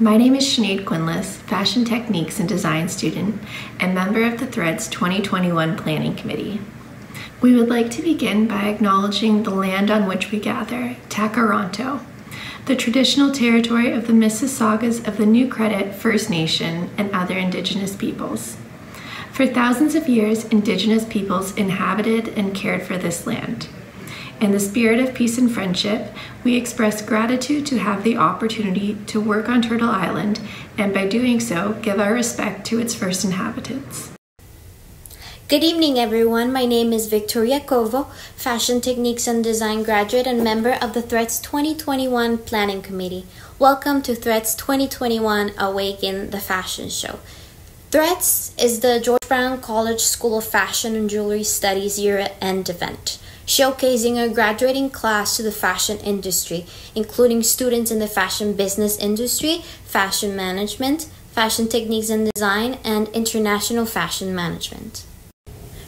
My name is Sinead Quinless, Fashion Techniques and Design student and member of the Threads 2021 Planning Committee. We would like to begin by acknowledging the land on which we gather, Takaranto, the traditional territory of the Mississaugas of the New Credit First Nation and other Indigenous peoples. For thousands of years, Indigenous peoples inhabited and cared for this land. In the spirit of peace and friendship, we express gratitude to have the opportunity to work on Turtle Island, and by doing so, give our respect to its first inhabitants. Good evening, everyone. My name is Victoria Covo, Fashion Techniques and Design graduate and member of the Threads 2021 Planning Committee. Welcome to Threads 2021 AWAKEN, the fashion show. Threads is the George Brown College School of Fashion and Jewelry Studies year-end event, showcasing a graduating class to the fashion industry, including students in the fashion business industry, fashion management, fashion techniques and design, and international fashion management.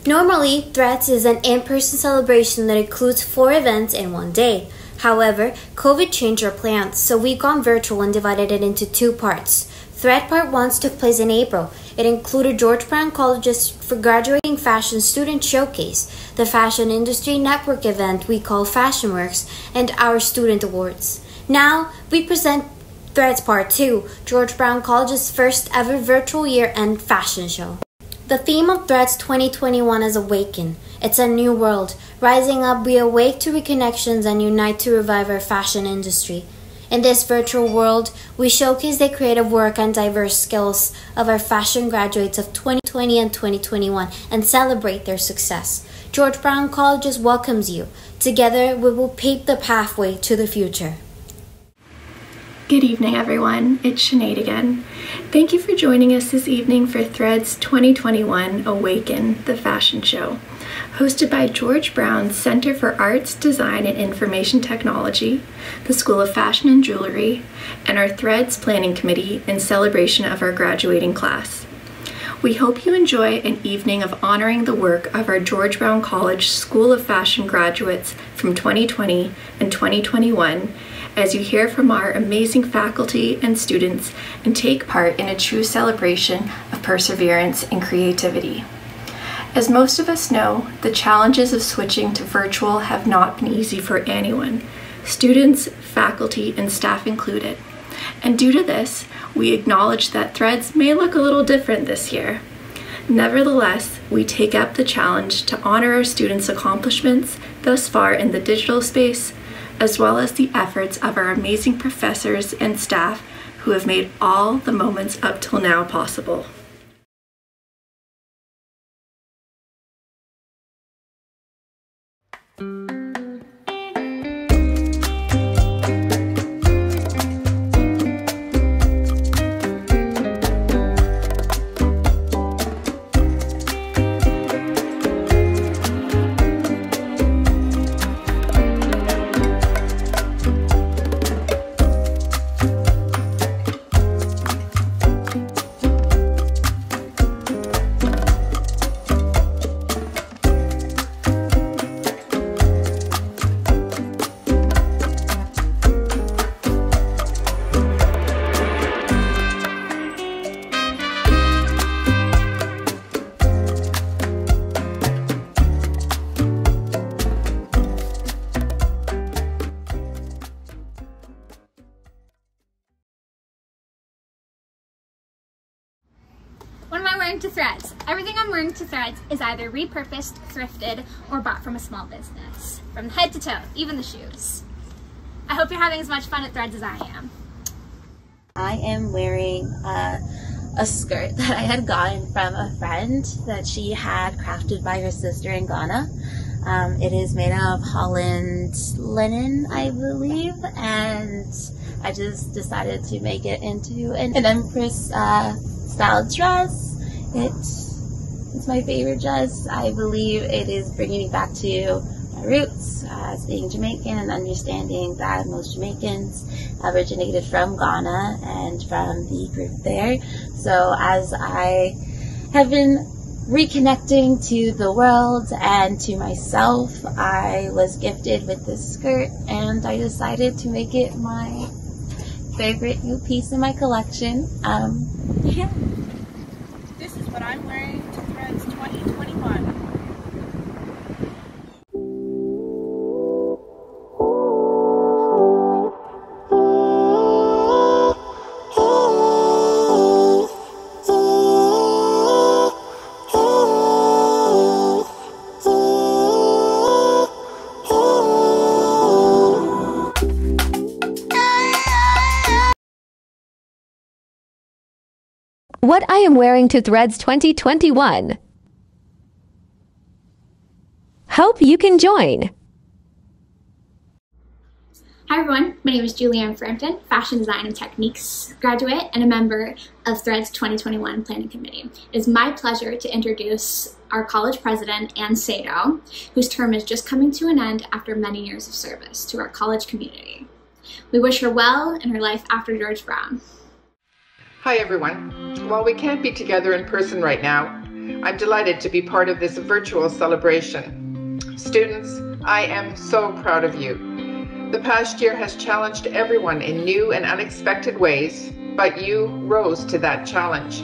Normally, Threads is an in-person celebration that includes 4 events in one day. However, COVID changed our plans, so we've gone virtual and divided it into 2 parts. Thread Part 1 took place in April. It included George Brown College's for graduating fashion student showcase, the fashion industry network event we call FashionWorks, and our student awards. Now, we present Threads Part 2, George Brown College's first ever virtual year-end fashion show. The theme of Threads 2021 is Awaken. It's a new world. Rising up, we awake to reconnections and unite to revive our fashion industry. In this virtual world, we showcase the creative work and diverse skills of our fashion graduates of 2020 and 2021 and celebrate their success. George Brown Colleges welcomes you. Together, we will pave the pathway to the future. Good evening, everyone. It's Sinead again. Thank you for joining us this evening for Threads 2021 Awaken, the fashion show, hosted by George Brown's Center for Arts, Design, and Information Technology, the School of Fashion and Jewelry, and our Threads Planning Committee in celebration of our graduating class. We hope you enjoy an evening of honoring the work of our George Brown College School of Fashion graduates from 2020 and 2021 as you hear from our amazing faculty and students and take part in a true celebration of perseverance and creativity. As most of us know, the challenges of switching to virtual have not been easy for anyone, students, faculty, and staff included. And due to this, we acknowledge that Threads may look a little different this year. Nevertheless, we take up the challenge to honor our students' accomplishments thus far in the digital space, as well as the efforts of our amazing professors and staff who have made all the moments up till now possible. What am I wearing to Threads? Everything I'm wearing to Threads is either repurposed, thrifted, or bought from a small business. From head to toe, even the shoes. I hope you're having as much fun at Threads as I am. I am wearing a skirt that I had gotten from a friend that she had crafted by her sister in Ghana. It is made of Holland linen, I believe, and I just decided to make it into an Empress style dress. It's my favorite dress. I believe it is bringing me back to my roots as being Jamaican and understanding that most Jamaicans originated from Ghana and from the group there. So as I have been reconnecting to the world and to myself, I was gifted with this skirt and I decided to make it my favorite new piece in my collection. Yeah. This is what I'm wearing to Threads 2021. What I am wearing to Threads 2021. Hope you can join. Hi everyone, my name is Julianne Frampton, Fashion Design and Techniques graduate and a member of Threads 2021 Planning Committee. It is my pleasure to introduce our college president, Ann Sato, whose term is just coming to an end after many years of service to our college community. We wish her well in her life after George Brown. Hi everyone. While we can't be together in person right now, I'm delighted to be part of this virtual celebration. Students, I am so proud of you. The past year has challenged everyone in new and unexpected ways, but you rose to that challenge.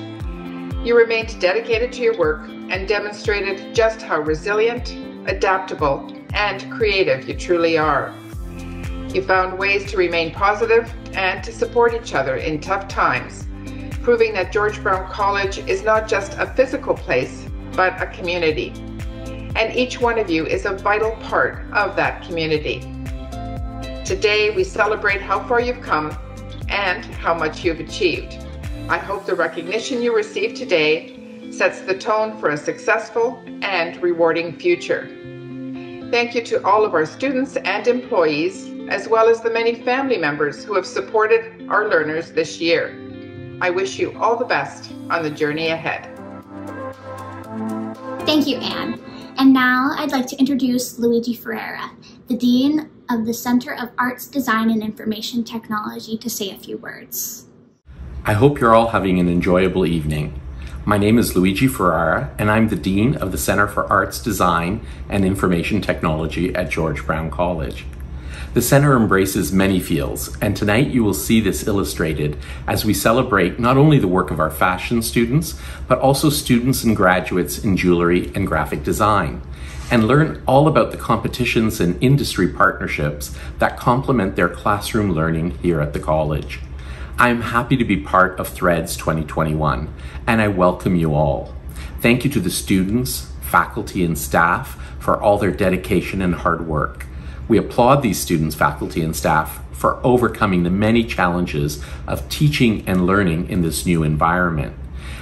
You remained dedicated to your work and demonstrated just how resilient, adaptable, and creative you truly are. You found ways to remain positive and to support each other in tough times, proving that George Brown College is not just a physical place, but a community. And each one of you is a vital part of that community. Today, we celebrate how far you've come and how much you've achieved. I hope the recognition you receive today sets the tone for a successful and rewarding future. Thank you to all of our students and employees, as well as the many family members who have supported our learners this year. I wish you all the best on the journey ahead. Thank you, Anne. And now I'd like to introduce Luigi Ferreira, the Dean of the Center of Arts, Design, and Information Technology, to say a few words. I hope you're all having an enjoyable evening. My name is Luigi Ferreira, and I'm the Dean of the Center for Arts, Design, and Information Technology at George Brown College. The center embraces many fields, and tonight you will see this illustrated as we celebrate not only the work of our fashion students, but also students and graduates in jewelry and graphic design, and learn all about the competitions and industry partnerships that complement their classroom learning here at the college. I am happy to be part of Threads 2021, and I welcome you all. Thank you to the students, faculty, and staff for all their dedication and hard work. We applaud these students, faculty, and staff for overcoming the many challenges of teaching and learning in this new environment.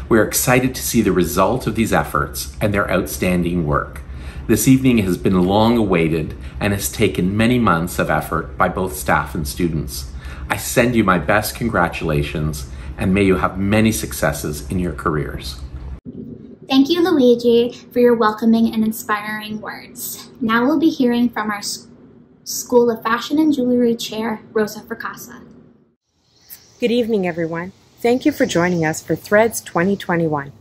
We're excited to see the result of these efforts and their outstanding work. This evening has been long awaited and has taken many months of effort by both staff and students. I send you my best congratulations, and may you have many successes in your careers. Thank you, Luigi, for your welcoming and inspiring words. Now we'll be hearing from our School of Fashion and Jewelry Chair, Rosa Fracassa. Good evening, everyone. Thank you for joining us for Threads 2021.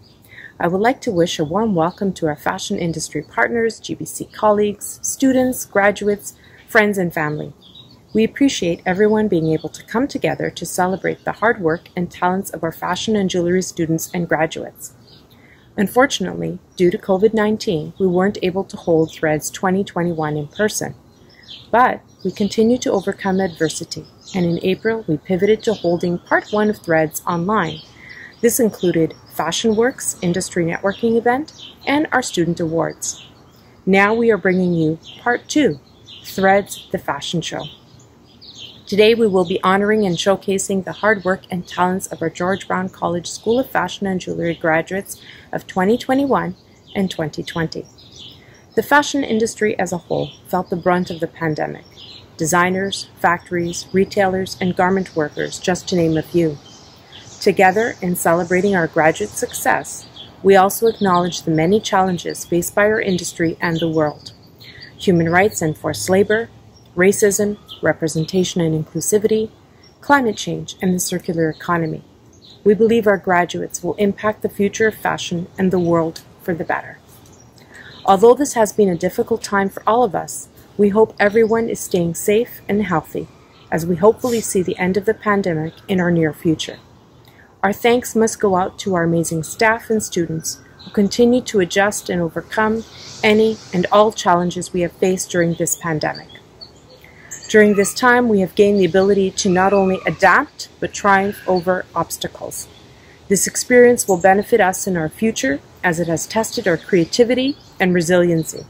I would like to wish a warm welcome to our fashion industry partners, GBC colleagues, students, graduates, friends, and family. We appreciate everyone being able to come together to celebrate the hard work and talents of our fashion and jewelry students and graduates. Unfortunately, due to COVID-19, we weren't able to hold Threads 2021 in person. But we continue to overcome adversity, and in April we pivoted to holding part 1 of Threads online. This included Fashion Works Industry Networking event and our student awards. Now we are bringing you part 2, Threads the Fashion Show. Today we will be honoring and showcasing the hard work and talents of our George Brown College School of Fashion and Jewelry graduates of 2021 and 2020. The fashion industry as a whole felt the brunt of the pandemic. Designers, factories, retailers, and garment workers, just to name a few. Together, in celebrating our graduate success, we also acknowledge the many challenges faced by our industry and the world. Human rights and forced labor, racism, representation and inclusivity, climate change, and the circular economy. We believe our graduates will impact the future of fashion and the world for the better. Although this has been a difficult time for all of us, we hope everyone is staying safe and healthy, as we hopefully see the end of the pandemic in our near future. Our thanks must go out to our amazing staff and students who continue to adjust and overcome any and all challenges we have faced during this pandemic. During this time, we have gained the ability to not only adapt, but triumph over obstacles. This experience will benefit us in our future as it has tested our creativity and resiliency.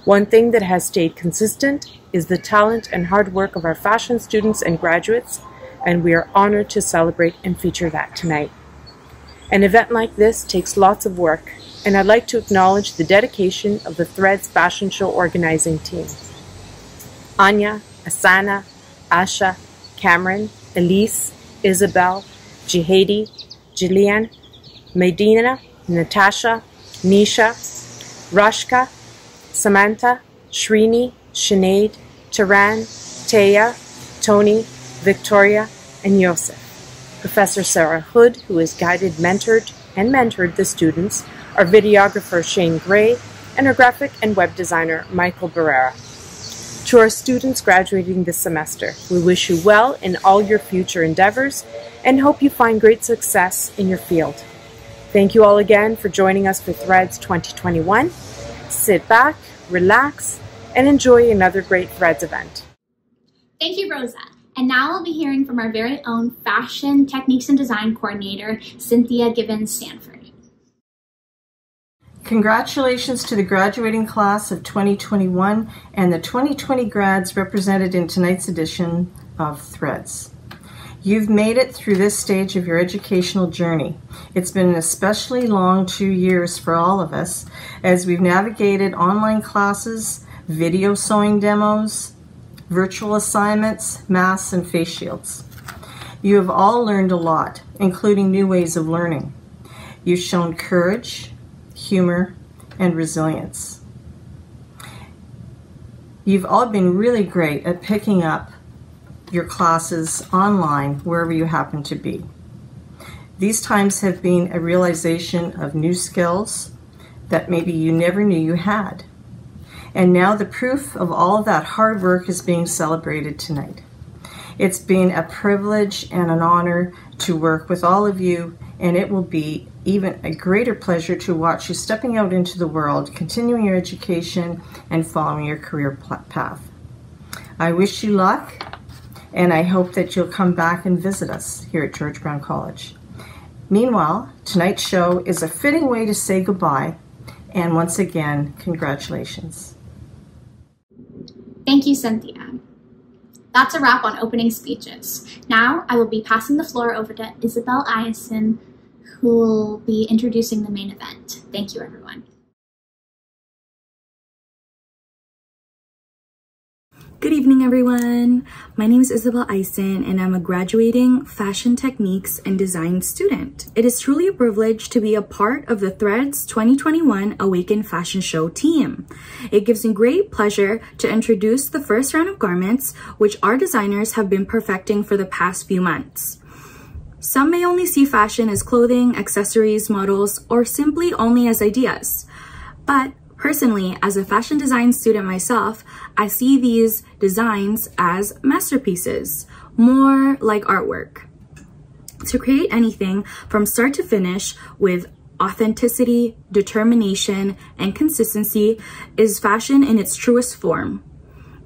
One thing that has stayed consistent is the talent and hard work of our fashion students and graduates, and we are honored to celebrate and feature that tonight. An event like this takes lots of work, and I'd like to acknowledge the dedication of the Threads Fashion Show organizing team. Anya, Asana, Asha, Cameron, Elise, Isabel, Jihadi, Jillian, Medina, Natasha, Nisha, Rashka, Samantha, Shrini, Sinead, Taran, Taya, Tony, Victoria, and Yosef. Professor Sarah Hood, who has guided, mentored the students, our videographer Shane Gray, and our graphic and web designer Michael Barrera. To our students graduating this semester, we wish you well in all your future endeavors and hope you find great success in your field. Thank you all again for joining us for Threads 2021. Sit back, relax, and enjoy another great Threads event. Thank you, Rosa. And now we'll be hearing from our very own Fashion Techniques and Design Coordinator, Cynthia Gibbons-Stanford. Congratulations to the graduating class of 2021 and the 2020 grads represented in tonight's edition of Threads. You've made it through this stage of your educational journey. It's been an especially long 2 years for all of us as we've navigated online classes, video sewing demos, virtual assignments, masks, and face shields. You have all learned a lot, including new ways of learning. You've shown courage, humor, and resilience. You've all been really great at picking up your classes online wherever you happen to be. These times have been a realization of new skills that maybe you never knew you had. And now the proof of all of that hard work is being celebrated tonight. It's been a privilege and an honor to work with all of you, and it will be even a greater pleasure to watch you stepping out into the world, continuing your education, and following your career path. I wish you luck, and I hope that you'll come back and visit us here at George Brown College. Meanwhile, tonight's show is a fitting way to say goodbye, and once again, congratulations. Thank you, Cynthia. That's a wrap on opening speeches. Now I will be passing the floor over to Isabel Eisen, who will be introducing the main event. Thank you, everyone. Good evening, everyone. My name is Isabel Eisen, and I'm a graduating Fashion Techniques and Design student. It is truly a privilege to be a part of the Threads 2021 AWAKEN Fashion Show team. It gives me great pleasure to introduce the first round of garments, which our designers have been perfecting for the past few months. Some may only see fashion as clothing, accessories, models, or simply only as ideas. But personally, as a fashion design student myself, I see these designs as masterpieces, more like artwork. To create anything from start to finish with authenticity, determination, and consistency is fashion in its truest form.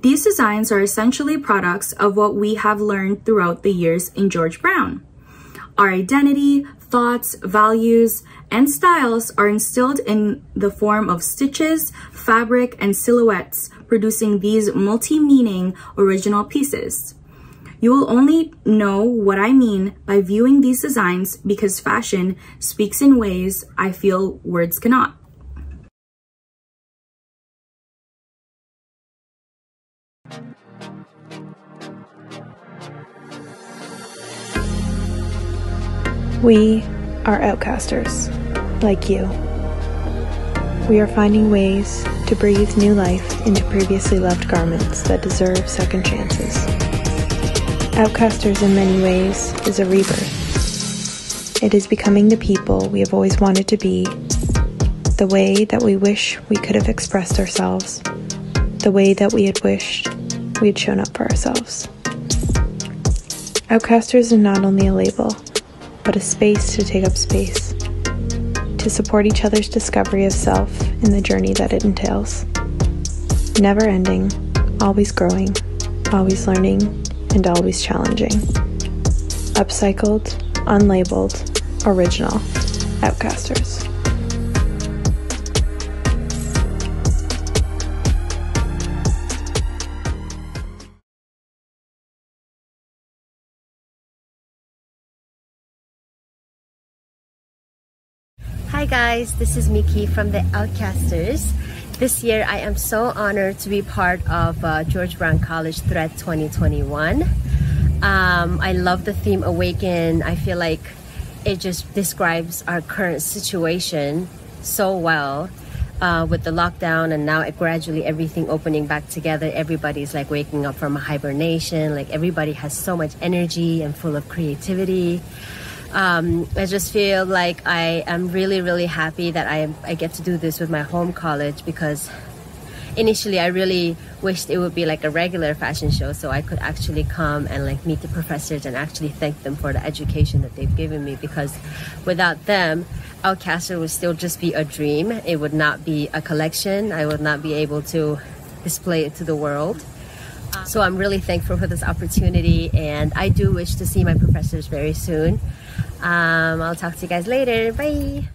These designs are essentially products of what we have learned throughout the years in George Brown. Our identity, thoughts, values, and styles are instilled in the form of stitches, fabric, and silhouettes, producing these multi-meaning original pieces. You will only know what I mean by viewing these designs because fashion speaks in ways I feel words cannot. We are outcasters, like you. We are finding ways to breathe new life into previously loved garments that deserve second chances. Outcasters in many ways is a rebirth. It is becoming the people we have always wanted to be, the way that we wish we could have expressed ourselves, the way that we had wished we had shown up for ourselves. Outcasters is not only a label, but a space to take up space, to support each other's discovery of self in the journey that it entails. Never ending, always growing, always learning, and always challenging. Upcycled, unlabeled, original, Outcasters. Hi guys, this is Miki from the Outcasters. This year I am so honored to be part of George Brown College Thread 2021. I love the theme Awaken. I feel like it just describes our current situation so well with the lockdown, and now gradually everything opening back together. Everybody's like waking up from a hibernation. Like everybody has so much energy and full of creativity. I just feel like I am really happy that I get to do this with my home college, because initially I really wished it would be like a regular fashion show so I could actually come and like meet the professors and actually thank them for the education that they've given me, because without them Outcaster would still just be a dream. It would not be a collection. I would not be able to display it to the world. So I'm really thankful for this opportunity, and I do wish to see my professors very soon. I'll talk to you guys later. Bye!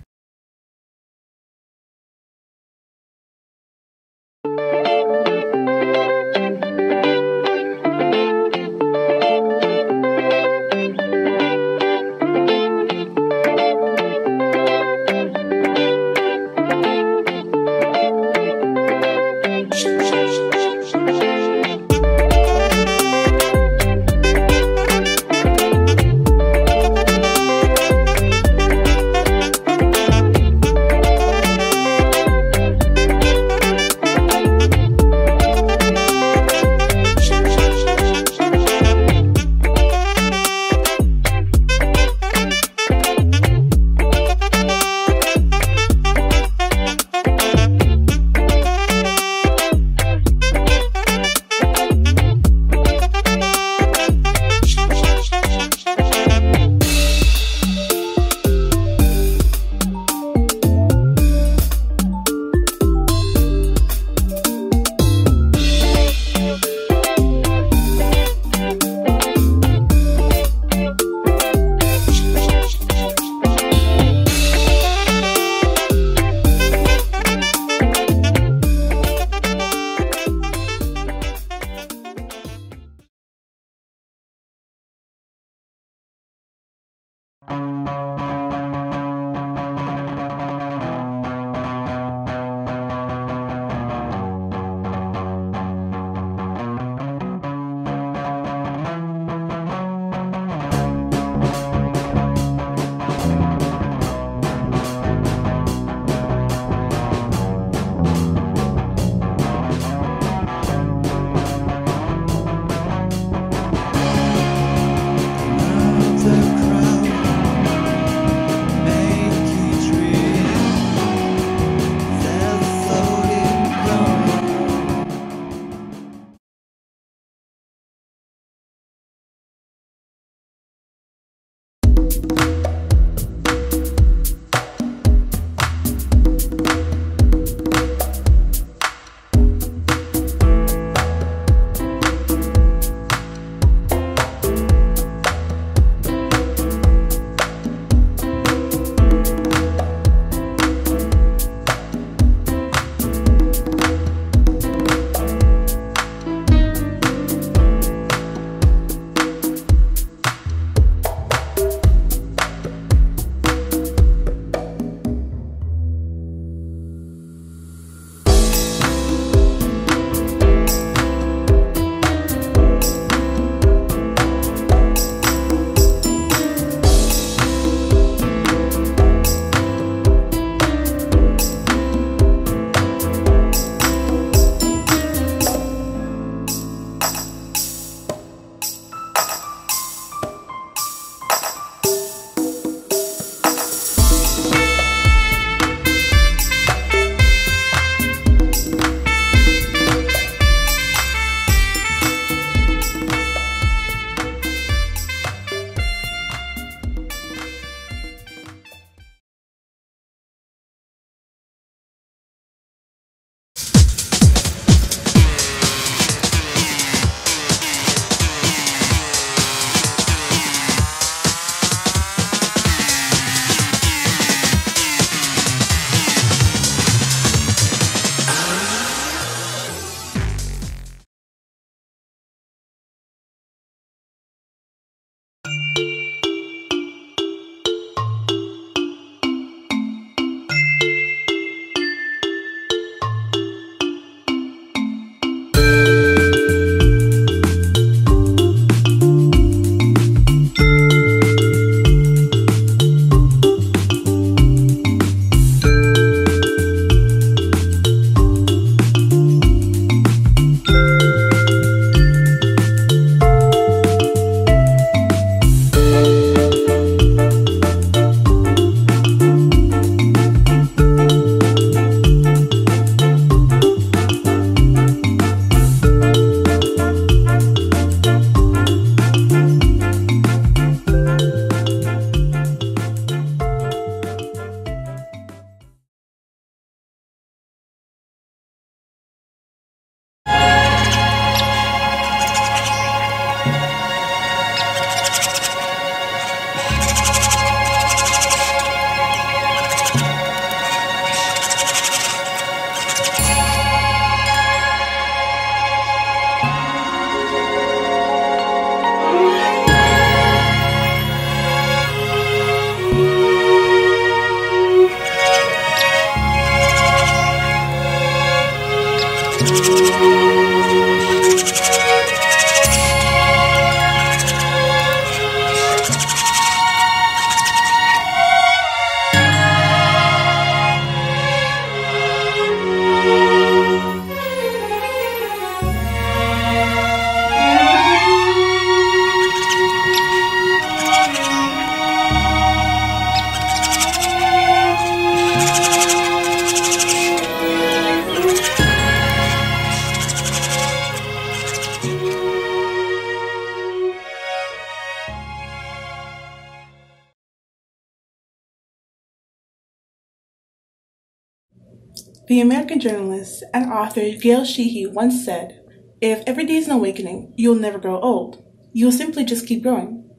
The American journalist and author Gail Sheehy once said, "If every day is an awakening, you'll never grow old. You'll simply just keep growing."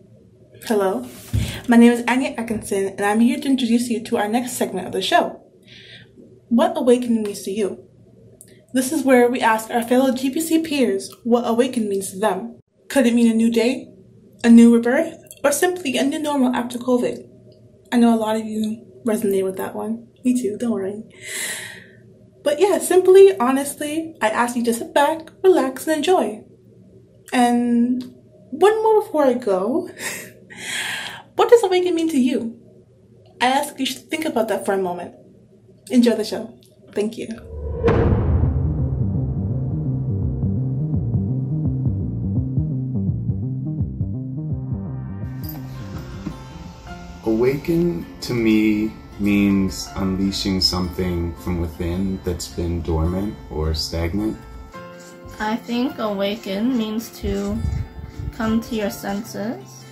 Hello, my name is Anya Atkinson, and I'm here to introduce you to our next segment of the show. What awakening means to you? This is where we ask our fellow GBC peers what awaken means to them. Could it mean a new day, a new rebirth, or simply a new normal after COVID? I know a lot of you resonate with that one. Me too, don't worry. But yeah, simply, honestly, I ask you to sit back, relax, and enjoy. And one more before I go. What does awaken mean to you? I ask you to think about that for a moment. Enjoy the show. Thank you. Awaken to me means unleashing something from within that's been dormant or stagnant. I think awaken means to come to your senses,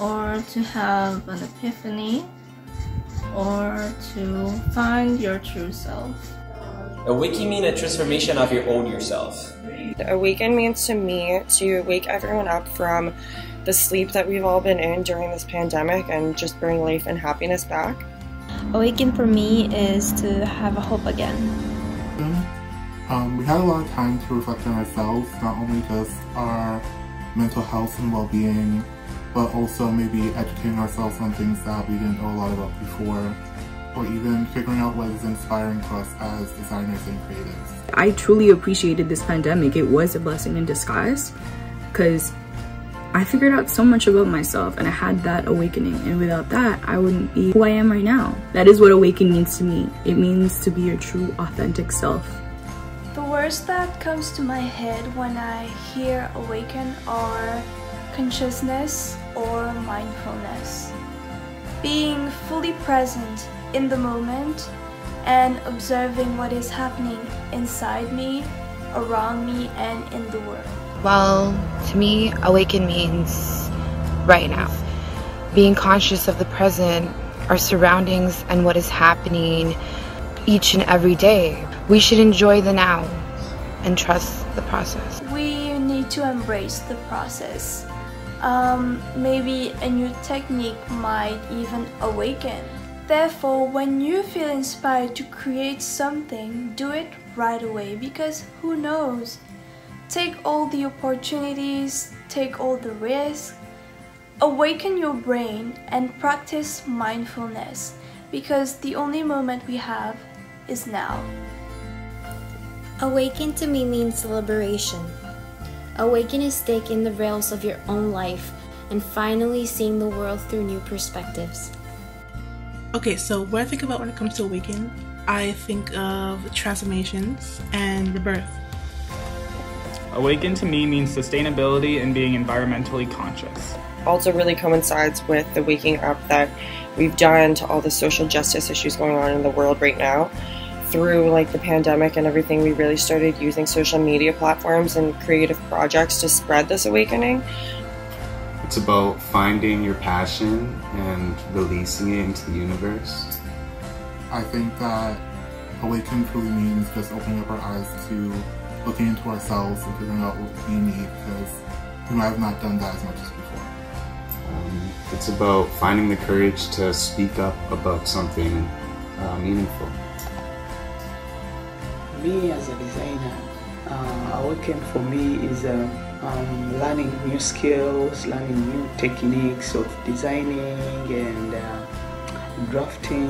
or to have an epiphany, or to find your true self. Awaken means a transformation of your old yourself. Awaken means to me to wake everyone up from the sleep that we've all been in during this pandemic and just bring life and happiness back. Awaken for me is to have a hope again. We had a lot of time to reflect on ourselves, not only just our mental health and well-being, but also maybe educating ourselves on things that we didn't know a lot about before, or even figuring out what is inspiring to us as designers and creatives. I truly appreciated this pandemic. It was a blessing in disguise because I figured out so much about myself and I had that awakening, and without that I wouldn't be who I am right now. That is what awaken means to me. It means to be your true authentic self. The words that comes to my head when I hear awaken are consciousness or mindfulness. Being fully present in the moment and observing what is happening inside me, around me, and in the world. Well, to me, awaken means right now. Being conscious of the present, our surroundings, and what is happening each and every day. We should enjoy the now and trust the process. We need to embrace the process. Maybe a new technique might even awaken. Therefore, when you feel inspired to create something, do it right away, because who knows? Take all the opportunities, take all the risks, awaken your brain and practice mindfulness, because the only moment we have is now. Awaken to me means liberation. Awaken is taking the rails of your own life and finally seeing the world through new perspectives. Okay, so what I think about when it comes to awaken, I think of transformations and rebirth. Awaken to me means sustainability and being environmentally conscious. Also really coincides with the waking up that we've done to all the social justice issues going on in the world right now. Through the pandemic and everything, we really started using social media platforms and creative projects to spread this awakening. It's about finding your passion and releasing it into the universe. I think that awaken truly means just opening up our eyes to looking into ourselves and figuring out what we need, because we might have not done that as much as before. It's about finding the courage to speak up about something meaningful. Me as a designer, awaken for me is learning new skills, learning new techniques of designing and drafting,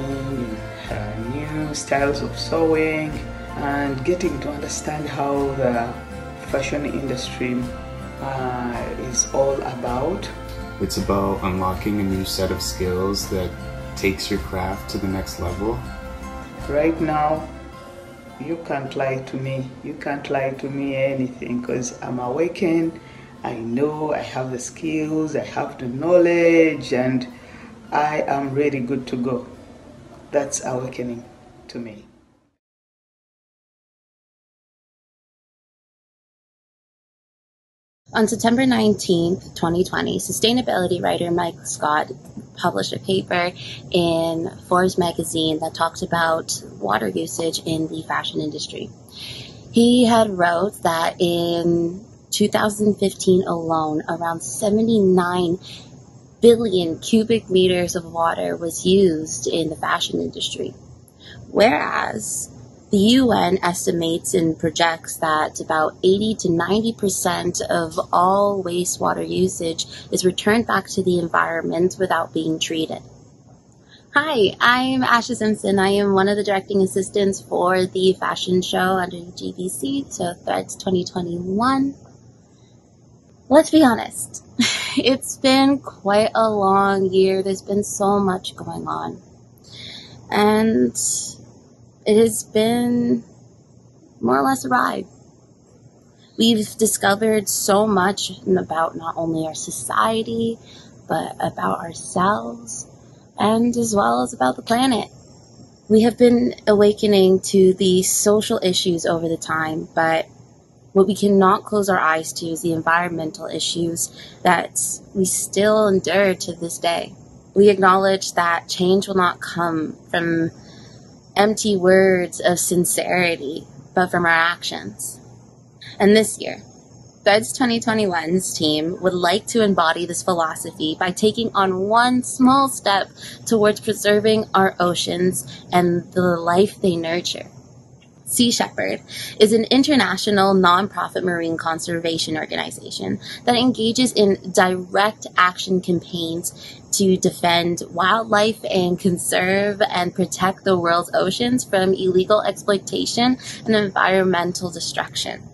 new styles of sewing, and getting to understand how the fashion industry is all about. It's about unlocking a new set of skills that takes your craft to the next level. Right now, you can't lie to me. You can't lie to me anything, because I'm awakened. I know I have the skills, I have the knowledge, and I am really good to go. That's awakening to me. On September 19th, 2020, sustainability writer Mike Scott published a paper in Forbes magazine that talked about water usage in the fashion industry. He had wrote that in 2015 alone, around 79 billion cubic meters of water was used in the fashion industry, whereas the UN estimates and projects that about 80 to 90% of all wastewater usage is returned back to the environment without being treated. Hi, I'm Asha Simpson. I am one of the directing assistants for the fashion show under GBC, so Threads 2021. Let's be honest, it's been quite a long year. There's been so much going on. And it has been more or less a ride. We've discovered so much about not only our society, but about ourselves, and as well as about the planet. We have been awakening to the social issues over the time, but what we cannot close our eyes to is the environmental issues that we still endure to this day. We acknowledge that change will not come from empty words of sincerity, but from our actions. And this year, Threads 2021's team would like to embody this philosophy by taking on one small step towards preserving our oceans and the life they nurture. Sea Shepherd is an international nonprofit marine conservation organization that engages in direct action campaigns to defend wildlife and conserve and protect the world's oceans from illegal exploitation and environmental destruction.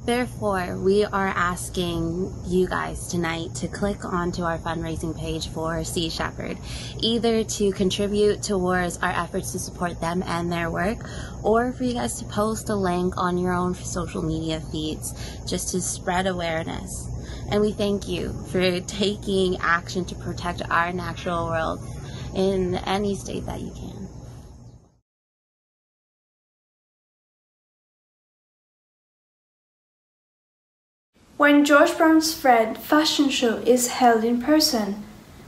Therefore, we are asking you guys tonight to click onto our fundraising page for Sea Shepherd, either to contribute towards our efforts to support them and their work, or for you guys to post a link on your own social media feeds just to spread awareness. And we thank you for taking action to protect our natural world in any state that you can. When George Brown's Thread fashion show is held in person,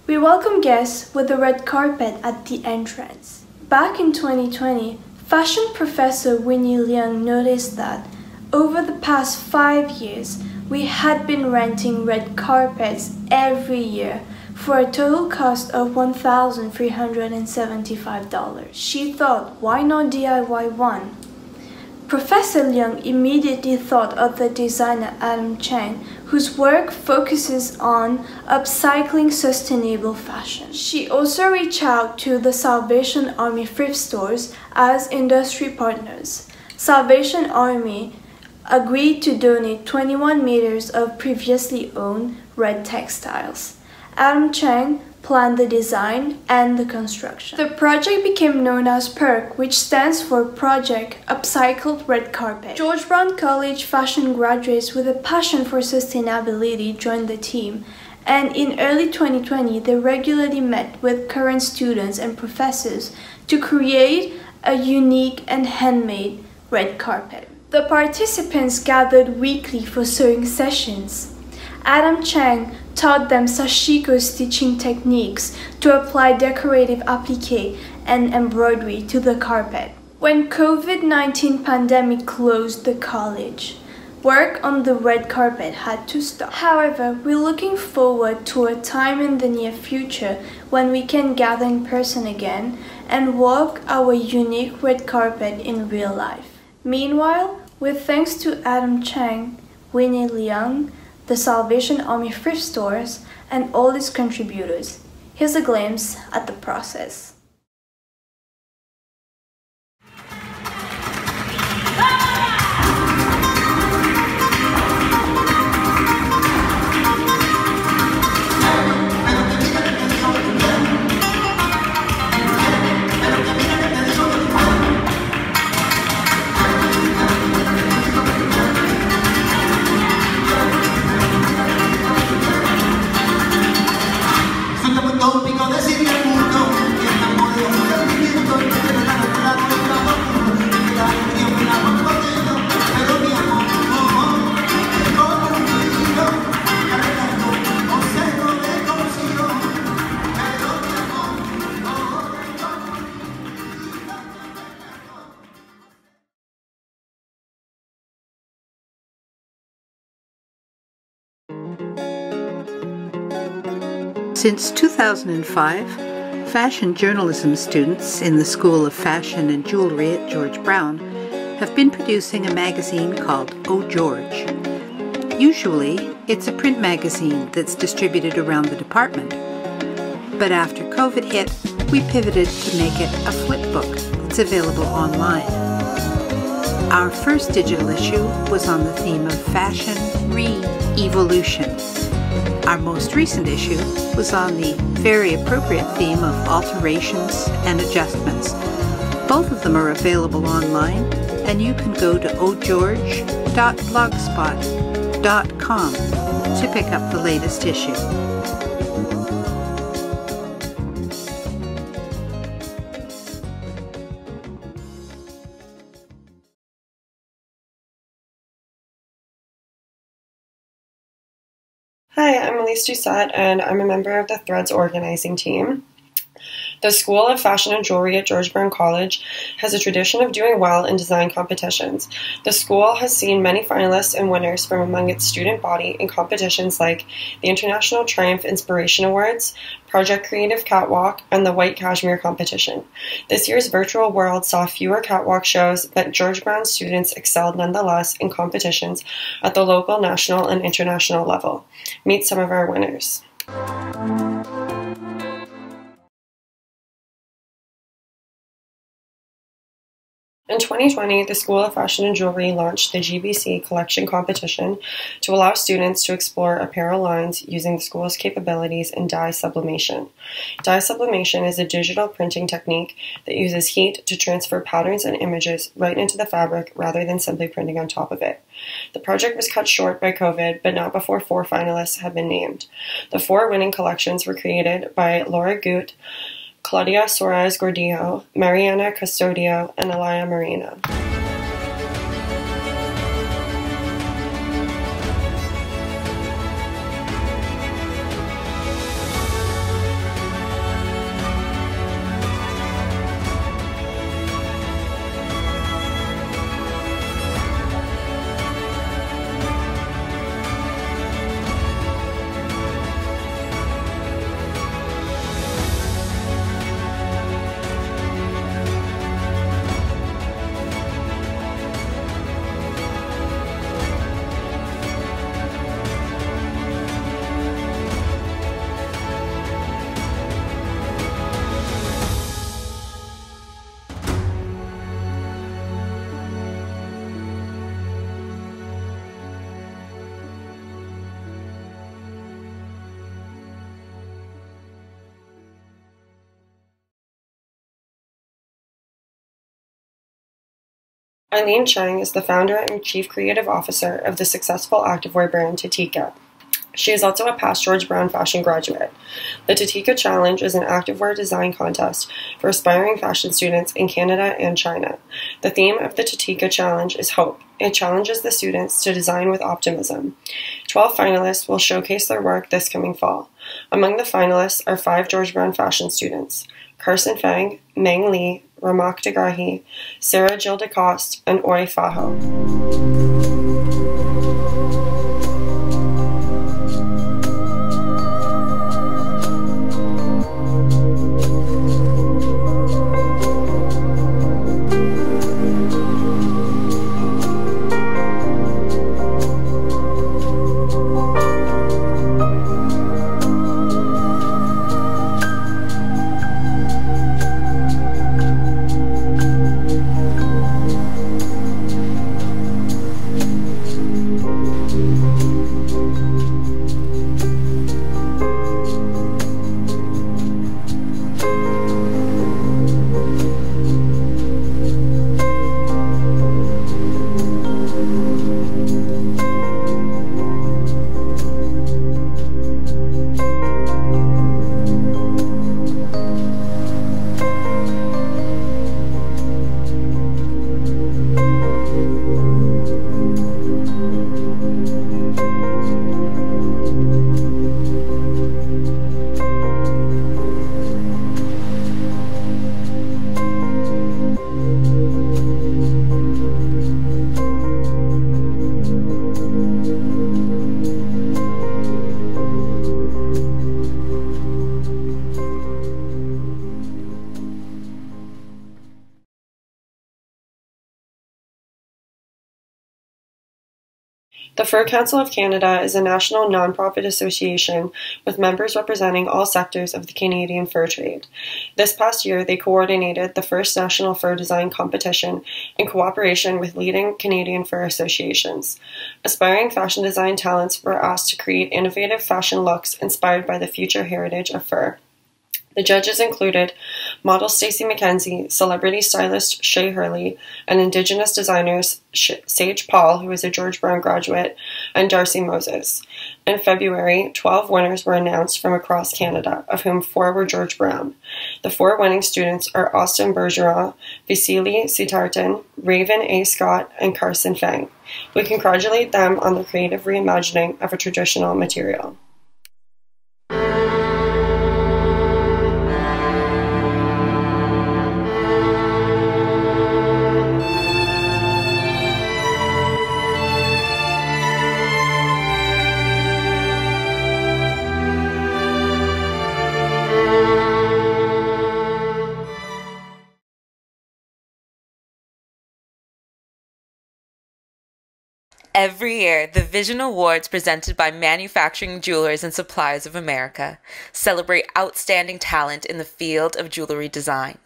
we welcome guests with a red carpet at the entrance. Back in 2020, Fashion professor Winnie Leung noticed that over the past 5 years, we had been renting red carpets every year for a total cost of $1,375. She thought, why not DIY one? Professor Leung immediately thought of the designer Adam Chang, whose work focuses on upcycling sustainable fashion. She also reached out to the Salvation Army thrift stores as industry partners. Salvation Army agreed to donate 21 meters of previously owned red textiles. Adam Chang planned the design and the construction. The project became known as PERC, which stands for Project Upcycled Red Carpet. George Brown College fashion graduates with a passion for sustainability joined the team, and in early 2020 they regularly met with current students and professors to create a unique and handmade red carpet. The participants gathered weekly for sewing sessions. Adam Chang taught them sashiko stitching techniques to apply decorative applique and embroidery to the carpet. When COVID-19 pandemic closed the college, work on the red carpet had to stop. However, we're looking forward to a time in the near future when we can gather in person again and walk our unique red carpet in real life. Meanwhile, with thanks to Adam Chang, Winnie Leung, the Salvation Army thrift stores, and all its contributors, here's a glimpse at the process. Since 2005, fashion journalism students in the School of Fashion and Jewelry at George Brown have been producing a magazine called Oh George. Usually, it's a print magazine that's distributed around the department. But after COVID hit, we pivoted to make it a flip book that's available online. Our first digital issue was on the theme of fashion re-evolution. Our most recent issue was on the very appropriate theme of alterations and adjustments. Both of them are available online, and you can go to ogeorge.blogspot.com to pick up the latest issue. Hi, I'm Elise Doucette, and I'm a member of the Threads organizing team. The School of Fashion and Jewelry at George Brown College has a tradition of doing well in design competitions. The school has seen many finalists and winners from among its student body in competitions like the International Triumph Inspiration Awards, Project Creative Catwalk, and the White Cashmere Competition. This year's virtual world saw fewer catwalk shows, but George Brown students excelled nonetheless in competitions at the local, national, and international level. Meet some of our winners. In 2020, the School of Fashion and Jewelry launched the GBC collection competition to allow students to explore apparel lines using the school's capabilities in dye sublimation. Dye sublimation is a digital printing technique that uses heat to transfer patterns and images right into the fabric rather than simply printing on top of it. The project was cut short by COVID, but not before 4 finalists had been named. The 4 winning collections were created by Laura Goot, Claudia Suarez Gordillo, Mariana Custodio, and Alaya Marina. Eileen Cheng is the founder and chief creative officer of the successful activewear brand Tatika. She is also a past George Brown fashion graduate. The Tatika Challenge is an activewear design contest for aspiring fashion students in Canada and China. The theme of the Tatika Challenge is hope. It challenges the students to design with optimism. 12 finalists will showcase their work this coming fall. Among the finalists are 5 George Brown fashion students: Carson Fang, Meng Li, Ramak Degrahi, Sarah Jill DeCoste, and Ori Fajo. The Fur Council of Canada is a national non-profit association with members representing all sectors of the Canadian fur trade. This past year, they coordinated the first national fur design competition in cooperation with leading Canadian fur associations. Aspiring fashion design talents were asked to create innovative fashion looks inspired by the future heritage of fur. The judges included model Stacey McKenzie, celebrity stylist Shay Hurley, and Indigenous designers Sage Paul, who is a George Brown graduate, and Darcy Moses. In February, 12 winners were announced from across Canada, of whom 4 were George Brown. The 4 winning students are Austin Bergeron, Vasily Sitartin, Raven A. Scott, and Carson Fang. We congratulate them on the creative reimagining of a traditional material. Every year, the Vision Awards presented by Manufacturing Jewelers and Suppliers of America celebrate outstanding talent in the field of jewelry design.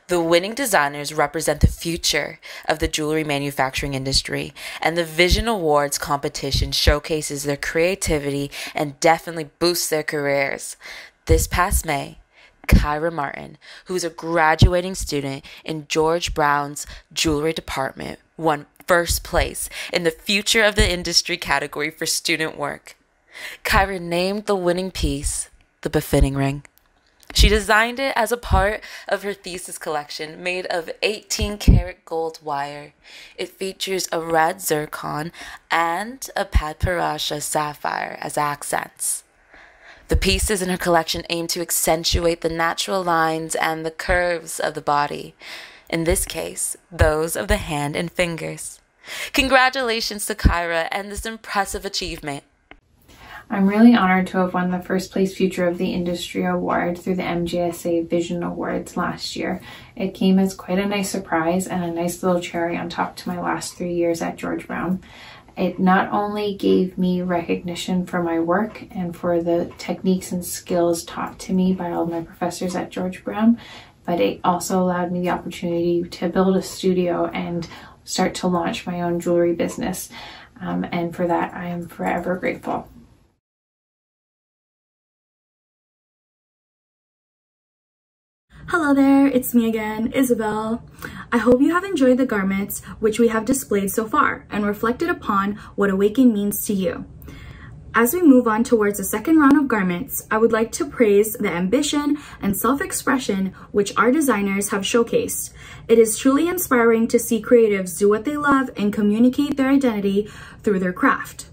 The winning designers represent the future of the jewelry manufacturing industry, and the Vision Awards competition showcases their creativity and definitely boosts their careers. This past May, Kyra Martin, who is a graduating student in George Brown's jewelry department, won first place in the Future of the Industry category for student work. Kyra named the winning piece the Befitting Ring. She designed it as a part of her thesis collection made of 18-karat gold wire. It features a red zircon and a Padparasha sapphire as accents. The pieces in her collection aim to accentuate the natural lines and the curves of the body. In this case, those of the hand and fingers. Congratulations to Kyra and this impressive achievement. I'm really honored to have won the first place Future of the Industry award through the MJSA Vision Awards last year. It came as quite a nice surprise and a nice little cherry on top to my last 3 years at George Brown. It not only gave me recognition for my work and for the techniques and skills taught to me by all my professors at George Brown, but it also allowed me the opportunity to build a studio and start to launch my own jewelry business. And for that, I am forever grateful. Hello there, it's me again, Isabel. I hope you have enjoyed the garments which we have displayed so far and reflected upon what Awaken means to you. As we move on towards the second round of garments, I would like to praise the ambition and self-expression which our designers have showcased. It is truly inspiring to see creatives do what they love and communicate their identity through their craft.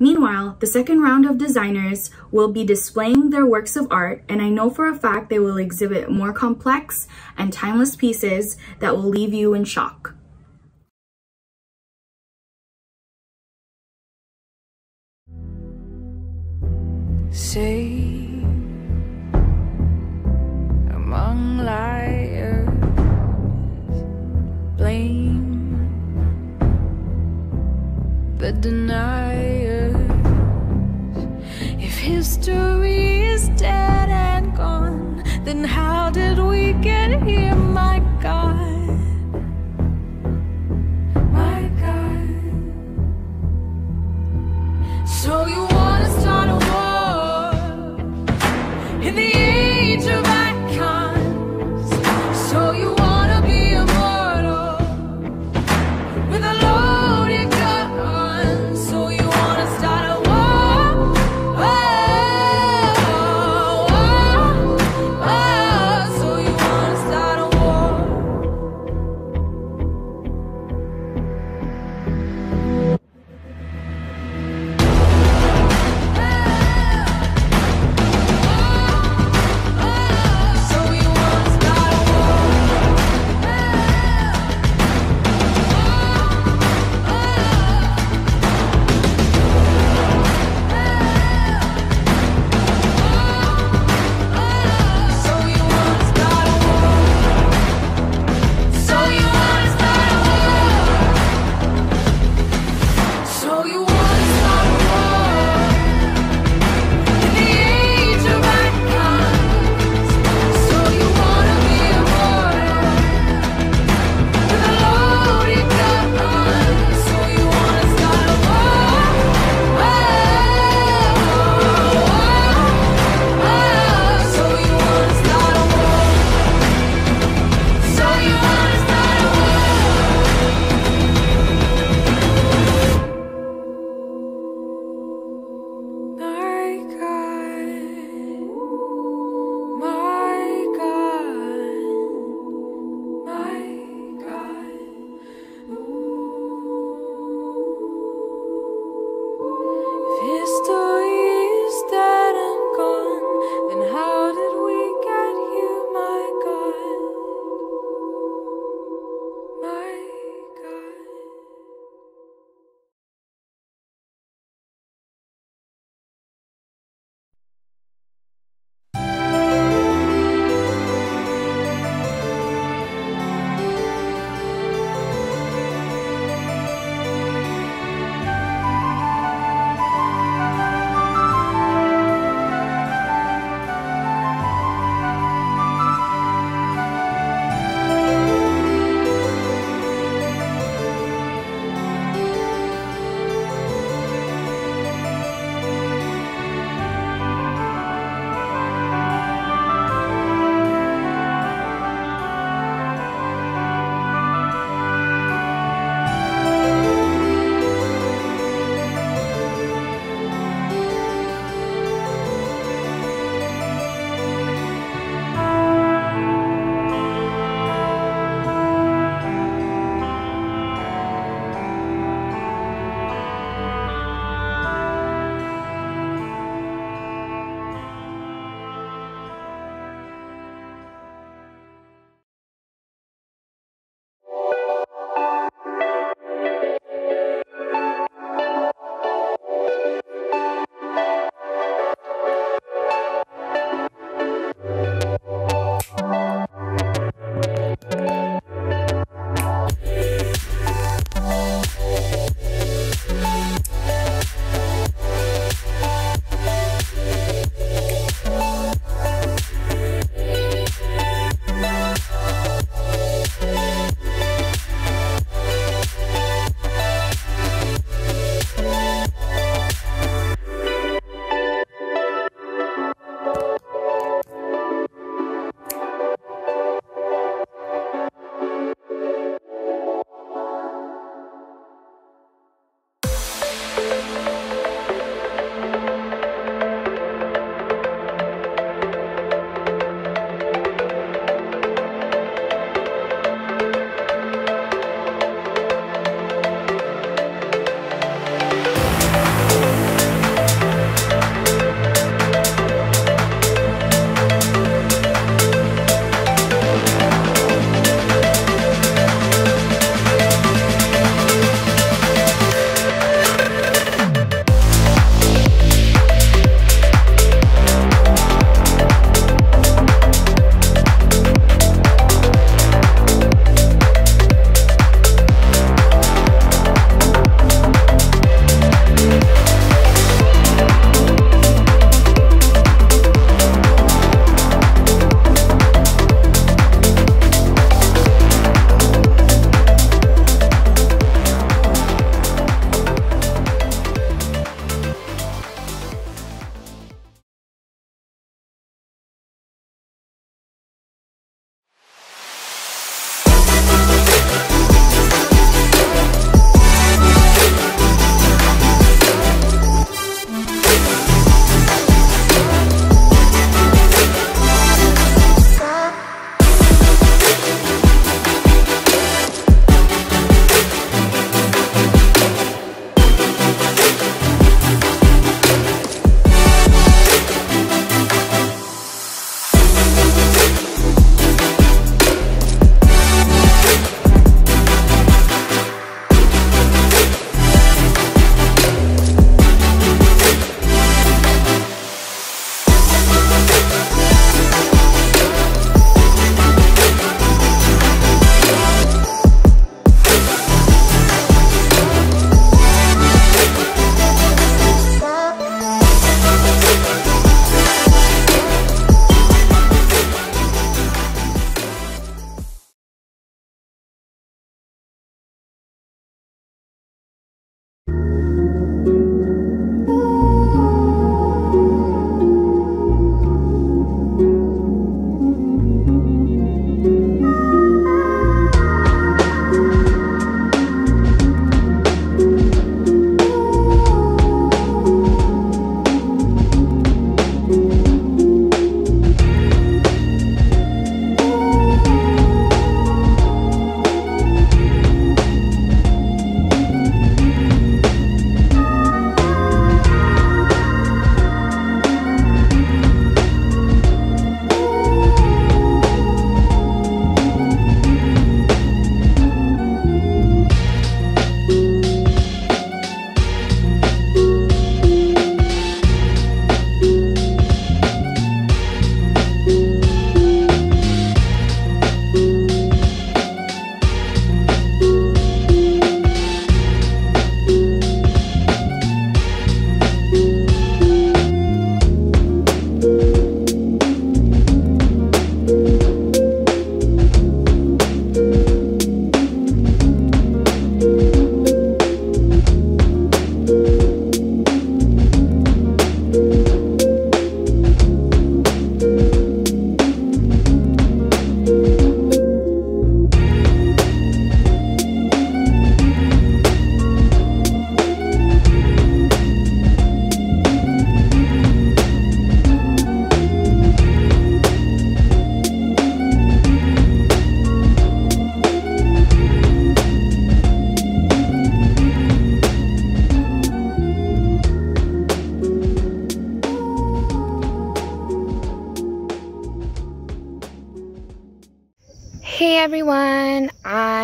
Meanwhile, the second round of designers will be displaying their works of art, and I know for a fact they will exhibit more complex and timeless pieces that will leave you in shock. Say among liars, blame the deniers. If history is dead and gone, then how did we get here, my God? My God. So you wanna start a war in the age of icons? So you wanna be immortal with a loaded gun? So you wanna start a war? Oh.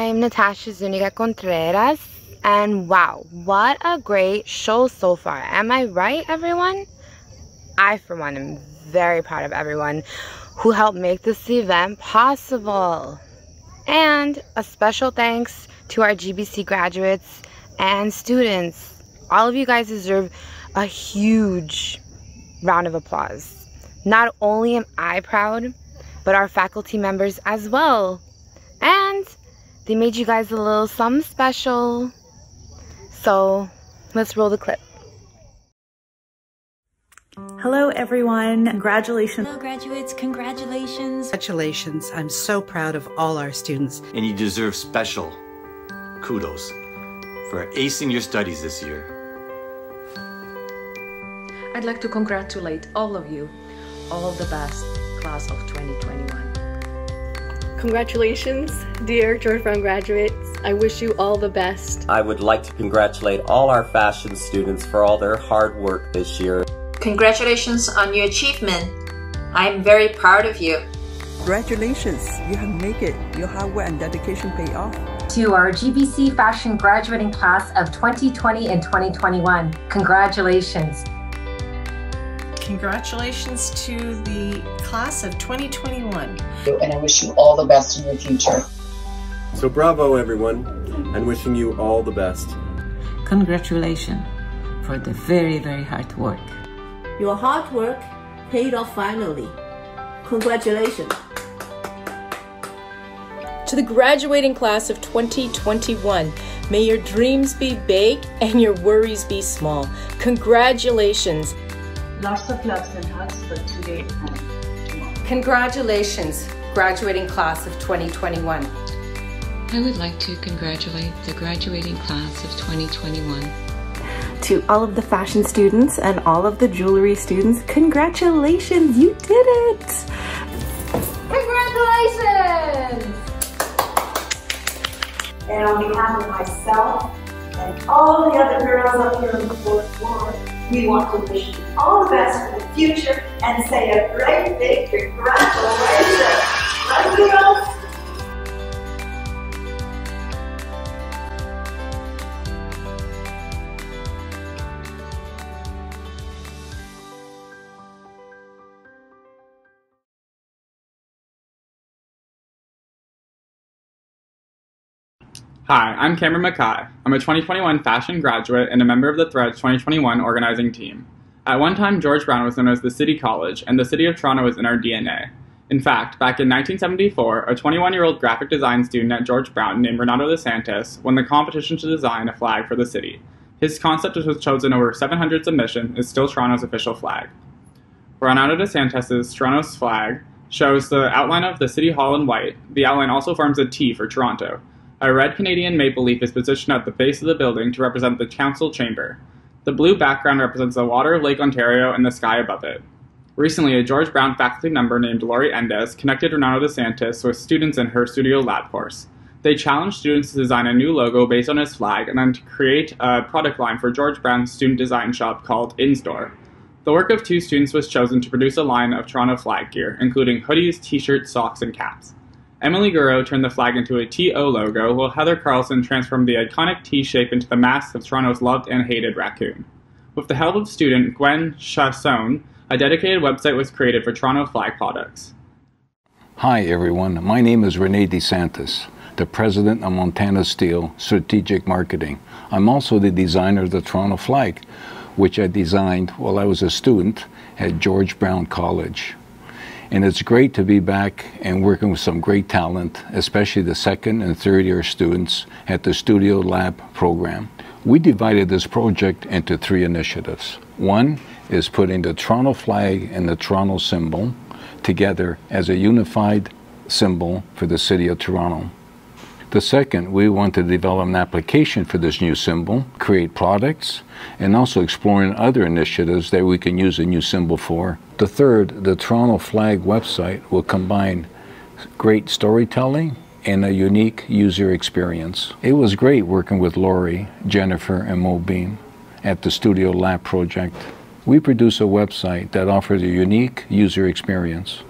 I'm Natasha Zuniga Contreras, and wow, what a great show so far. Am I right, everyone? I, for one, am very proud of everyone who helped make this event possible. And a special thanks to our GBC graduates and students. All of you guys deserve a huge round of applause. Not only am I proud, but our faculty members as well. And they made you guys a little something special. So let's roll the clip. Hello everyone, congratulations. Hello graduates, congratulations. Congratulations, I'm so proud of all our students. And you deserve special kudos for acing your studies this year. I'd like to congratulate all of you. All the best, class of 2021. Congratulations, dear George Brown graduates. I wish you all the best. I would like to congratulate all our fashion students for all their hard work this year. Congratulations on your achievement. I'm very proud of you. Congratulations, you have made it. Your hard work and dedication pay off. To our GBC Fashion graduating class of 2020 and 2021, congratulations. Congratulations to the class of 2021. And I wish you all the best in your future. So bravo everyone, and wishing you all the best. Congratulations for the very, very hard work. Your hard work paid off finally. Congratulations. To the graduating class of 2021, may your dreams be big and your worries be small. Congratulations. Lots of loves and hugs for today and tomorrow. Congratulations, graduating class of 2021. I would like to congratulate the graduating class of 2021. To all of the fashion students and all of the jewelry students, congratulations, you did it! Congratulations! And on behalf of myself and all the other girls up here on the fourth floor, we want to wish you all the best for the future and say a great big congratulations. Right, girls? Hi, I'm Cameron Mackay. I'm a 2021 fashion graduate and a member of the Threads 2021 organizing team. At one time, George Brown was known as the City College, and the city of Toronto was in our DNA. In fact, back in 1974, a 21-year-old graphic design student at George Brown named Renato DeSantis won the competition to design a flag for the city. His concept, which was chosen over 700 submissions, is still Toronto's official flag. Renato DeSantis' Toronto's flag shows the outline of the City Hall in white. The outline also forms a T for Toronto. A red Canadian maple leaf is positioned at the base of the building to represent the council chamber. The blue background represents the water of Lake Ontario and the sky above it. Recently, a George Brown faculty member named Lori Endes connected Renato DeSantis with students in her studio lab course. They challenged students to design a new logo based on his flag and then to create a product line for George Brown's student design shop called InStore. The work of two students was chosen to produce a line of Toronto flag gear, including hoodies, t-shirts, socks, and caps. Emily Gouraud turned the flag into a TO logo, while Heather Carlson transformed the iconic T shape into the mask of Toronto's loved and hated raccoon. With the help of student Gwen Chasson, a dedicated website was created for Toronto flag products. Hi everyone, my name is Rene DeSantis, the president of Montana Steel Strategic Marketing. I'm also the designer of the Toronto flag, which I designed while I was a student at George Brown College. And it's great to be back and working with some great talent, especially the second and third year students at the Studio Lab program. We divided this project into 3 initiatives. One is putting the Toronto flag and the Toronto symbol together as a unified symbol for the city of Toronto. The second, we want to develop an application for this new symbol, create products, and also exploring other initiatives that we can use a new symbol for. The third, the Toronto flag website will combine great storytelling and a unique user experience. It was great working with Lori, Jennifer, and Mo Beam at the Studio Lab project. We produced a website that offers a unique user experience.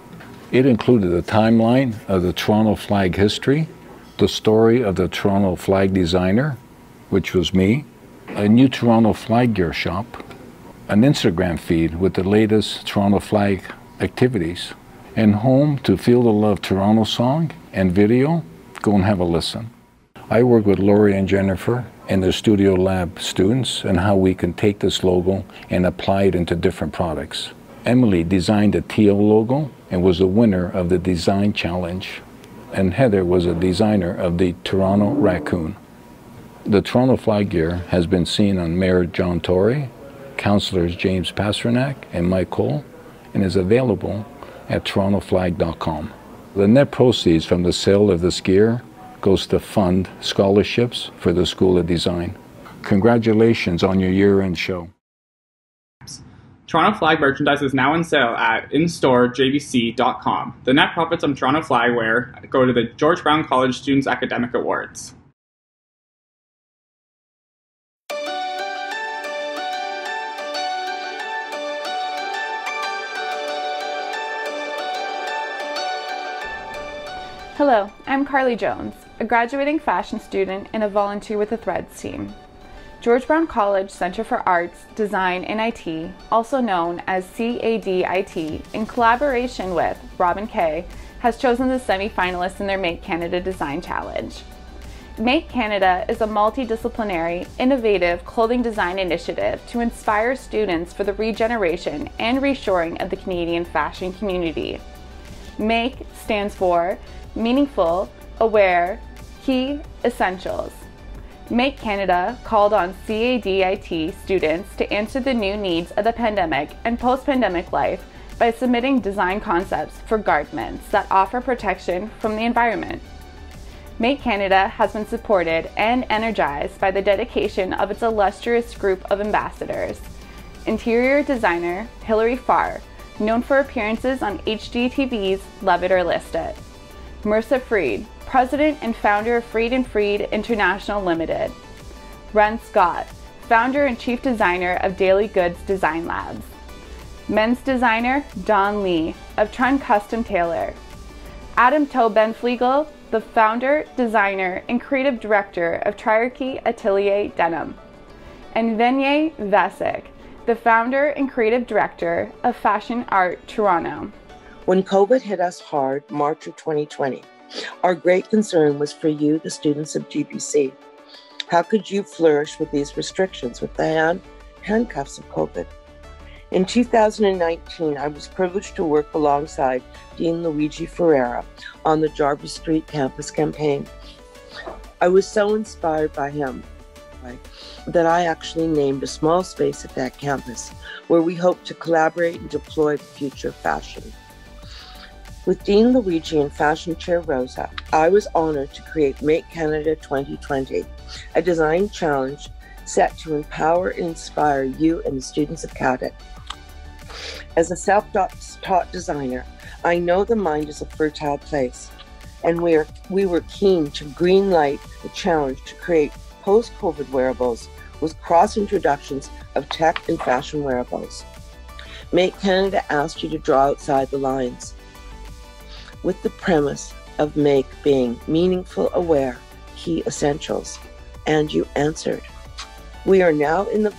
It included a timeline of the Toronto flag history, the story of the Toronto flag designer, which was me, a new Toronto flag gear shop, an Instagram feed with the latest Toronto flag activities, and home to Feel the Love Toronto song and video. Go and have a listen. I work with Lori and Jennifer and the Studio Lab students and how we can take this logo and apply it into different products. Emily designed the teal logo and was the winner of the design challenge. And Heather was a designer of the Toronto raccoon. The Toronto flag gear has been seen on Mayor John Tory, Councillors James Pasternak and Mike Cole, and is available at torontoflag.com. The net proceeds from the sale of this gear goes to fund scholarships for the School of Design. Congratulations on your year-end show. Toronto Flag merchandise is now on sale at instoregbc.com. The net profits from Toronto Flag wear go to the George Brown College Students Academic Awards. Hello, I'm Carly Jones, a graduating fashion student and a volunteer with the Threads team. George Brown College Center for Arts, Design and IT, also known as CADIT, in collaboration with Robin Kay, has chosen the semi-finalists in their Make Canada Design Challenge. Make Canada is a multidisciplinary, innovative clothing design initiative to inspire students for the regeneration and reshoring of the Canadian fashion community. MAKE stands for Meaningful, Aware, Key, Essentials. Make Canada called on CADIT students to answer the new needs of the pandemic and post-pandemic life by submitting design concepts for garments that offer protection from the environment. Make Canada has been supported and energized by the dedication of its illustrious group of ambassadors. Interior designer Hilary Farr, known for appearances on HGTV's Love It or List It. Marissa Freed, president and founder of Freed & Freed International Limited. Ren Scott, founder and chief designer of Daily Goods Design Labs. Men's designer Don Lee of Trun Custom Tailor. Adam Benflegel, the founder, designer, and creative director of Triarchy Atelier Denim. And Venye Vasic, the founder and creative director of Fashion Art Toronto. When COVID hit us hard, March of 2020, our great concern was for you, the students of GBC. How could you flourish with these restrictions, with the handcuffs of COVID? In 2019, I was privileged to work alongside Dean Luigi Ferreira on the Jarvis Street campus campaign. I was so inspired by him that I actually named a small space at that campus where we hope to collaborate and deploy the future of fashion. With Dean Luigi and Fashion Chair Rosa, I was honored to create Make Canada 2020, a design challenge set to empower and inspire you and the students of CADIT. As a self-taught designer, I know the mind is a fertile place, and we were keen to greenlight the challenge to create post-COVID wearables with cross-introductions of tech and fashion wearables. Make Canada asked you to draw outside the lines, with the premise of Make being meaningful, aware, key essentials, and you answered. We are now in the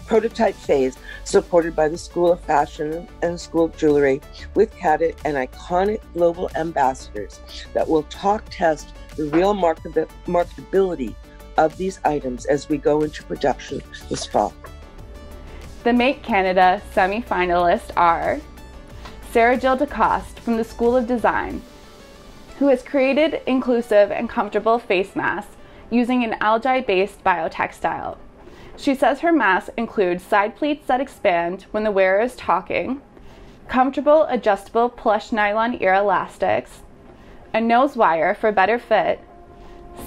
prototype phase, supported by the School of Fashion and School of Jewelry, with CADIT and iconic global ambassadors that will test the real marketability of these items as we go into production this fall. The Make Canada semi-finalists are Sarah Jill DeCoste from the School of Design, who has created inclusive and comfortable face masks using an algae-based biotextile. She says her masks include side pleats that expand when the wearer is talking, comfortable adjustable plush nylon ear elastics, a nose wire for better fit,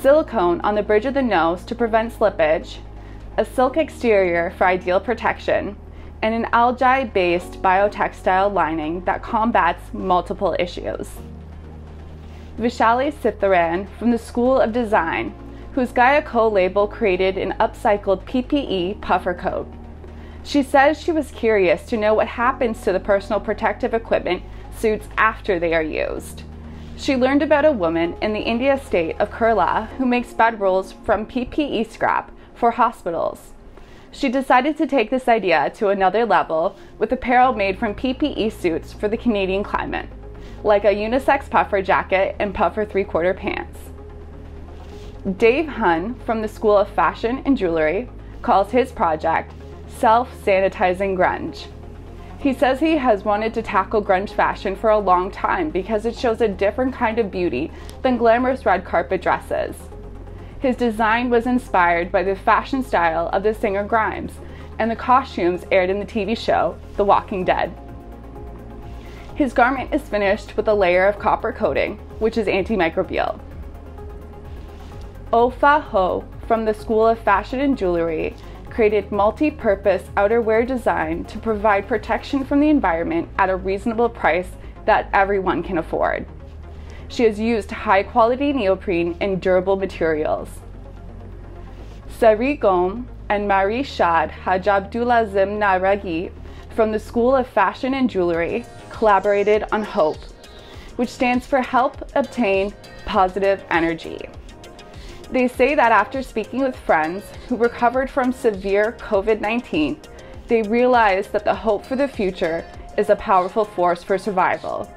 silicone on the bridge of the nose to prevent slippage, a silk exterior for ideal protection, and an algae-based biotextile lining that combats multiple issues. Vishali Sitharan from the School of Design, whose Gaia Co label created an upcycled PPE puffer coat. She says she was curious to know what happens to the personal protective equipment suits after they are used. She learned about a woman in the India state of Kerala who makes bedrolls from PPE scrap for hospitals. She decided to take this idea to another level with apparel made from PPE suits for the Canadian climate, like a unisex puffer jacket and puffer 3/4 pants. Dave Hun from the School of Fashion and Jewelry calls his project self-sanitizing grunge. He says he has wanted to tackle grunge fashion for a long time because it shows a different kind of beauty than glamorous red carpet dresses. His design was inspired by the fashion style of the singer Grimes and the costumes aired in the TV show The Walking Dead. His garment is finished with a layer of copper coating, which is antimicrobial. Ofa Ho from the School of Fashion and Jewelry created multi-purpose outerwear design to provide protection from the environment at a reasonable price that everyone can afford. She has used high-quality neoprene and durable materials. Sari Gom and Marie Shad Hajabdulazim Naragi from the School of Fashion and Jewelry collaborated on HOPE, which stands for Help Obtain Positive Energy. They say that after speaking with friends who recovered from severe COVID-19, they realized that the hope for the future is a powerful force for survival.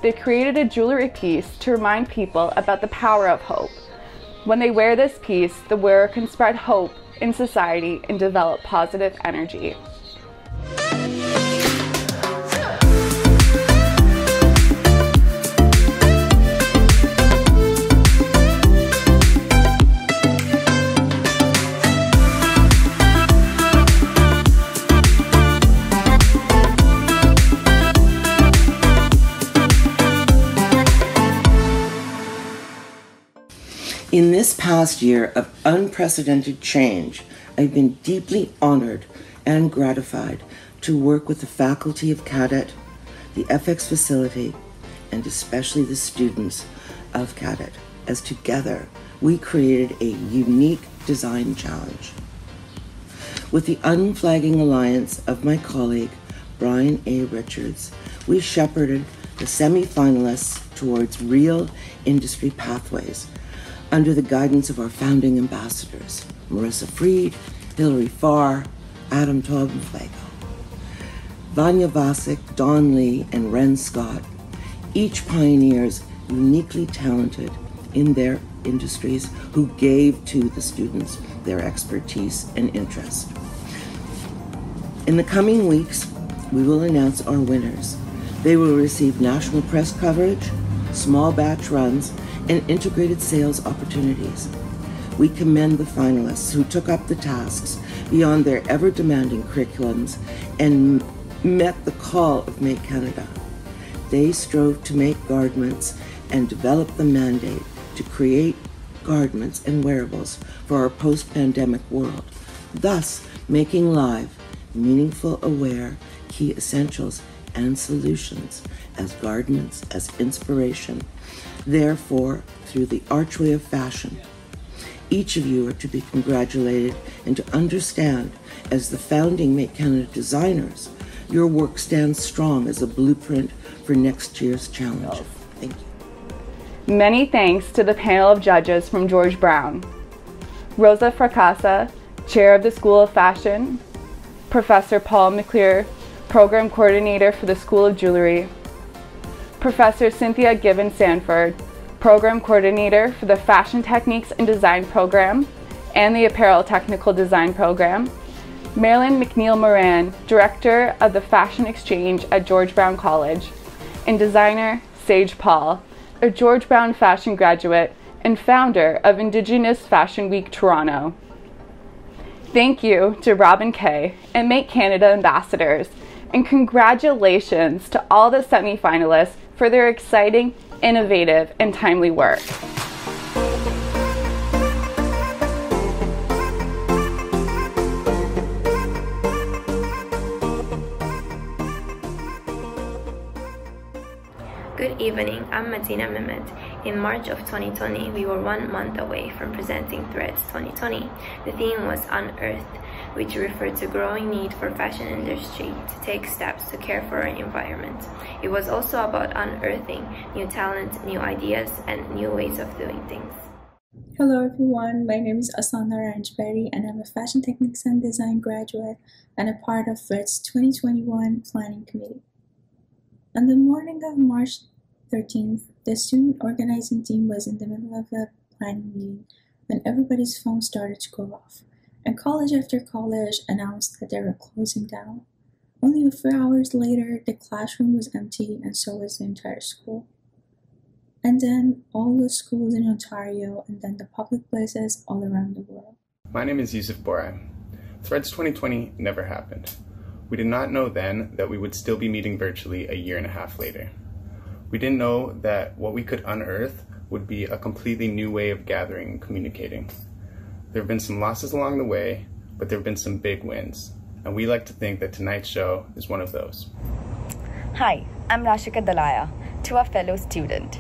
They created a jewelry piece to remind people about the power of hope. When they wear this piece, the wearer can spread hope in society and develop positive energy. In this past year of unprecedented change, I've been deeply honored and gratified to work with the faculty of CADET, the FX facility, and especially the students of CADET, as together we created a unique design challenge. With the unflagging alliance of my colleague, Brian A. Richards, we shepherded the semi-finalists towards real industry pathways under the guidance of our founding ambassadors, Marissa Freed, Hilary Farr, Adam Taubenflago, Vanya Vasic, Don Lee, and Ren Scott, each pioneers uniquely talented in their industries who gave to the students their expertise and interest. In the coming weeks, we will announce our winners. They will receive national press coverage, small batch runs, and integrated sales opportunities. We commend the finalists who took up the tasks beyond their ever-demanding curriculums and met the call of Make Canada. They strove to make garments and develop the mandate to create garments and wearables for our post-pandemic world, thus making live, meaningful, aware, key essentials and solutions as garments, as inspiration. Therefore, through the archway of fashion, each of you are to be congratulated and to understand, as the founding Make Canada designers, your work stands strong as a blueprint for next year's challenge. Thank you. Many thanks to the panel of judges from George Brown. Rosa Fracassa, Chair of the School of Fashion, Professor Paul McClure, Program Coordinator for the School of Jewelry, Professor Cynthia Gibbons-Sanford, Program Coordinator for the Fashion Techniques and Design Program and the Apparel Technical Design Program, Marilyn McNeil-Moran, Director of the Fashion Exchange at George Brown College, and designer Sage Paul, a George Brown fashion graduate and founder of Indigenous Fashion Week Toronto. Thank you to Robin Kay and Make Canada ambassadors, and congratulations to all the semi-finalists for their exciting, innovative, and timely work. Good evening, I'm Martina Mehmet. In March of 2020, we were 1 month away from presenting Threads 2020. The theme was Unearthed. which referred to growing need for fashion industry to take steps to care for our environment. It was also about unearthing new talent, new ideas, and new ways of doing things. Hello everyone, my name is Asana Ranjberry and I'm a Fashion Techniques and Design graduate and a part of Thread's 2021 Planning Committee. On the morning of March 13th, the student organizing team was in the middle of a planning meeting when everybody's phone started to go off, and college after college announced that they were closing down. Only a few hours later, the classroom was empty and so was the entire school. And then all the schools in Ontario and then the public places all around the world. My name is Yusuf Borai. Threads 2020 never happened. We did not know then that we would still be meeting virtually a year and a half later. We didn't know that what we could unearth would be a completely new way of gathering and communicating. There have been some losses along the way, but there have been some big wins, and we like to think that tonight's show is one of those. Hi, I'm Rashika Dalaya, to a fellow student.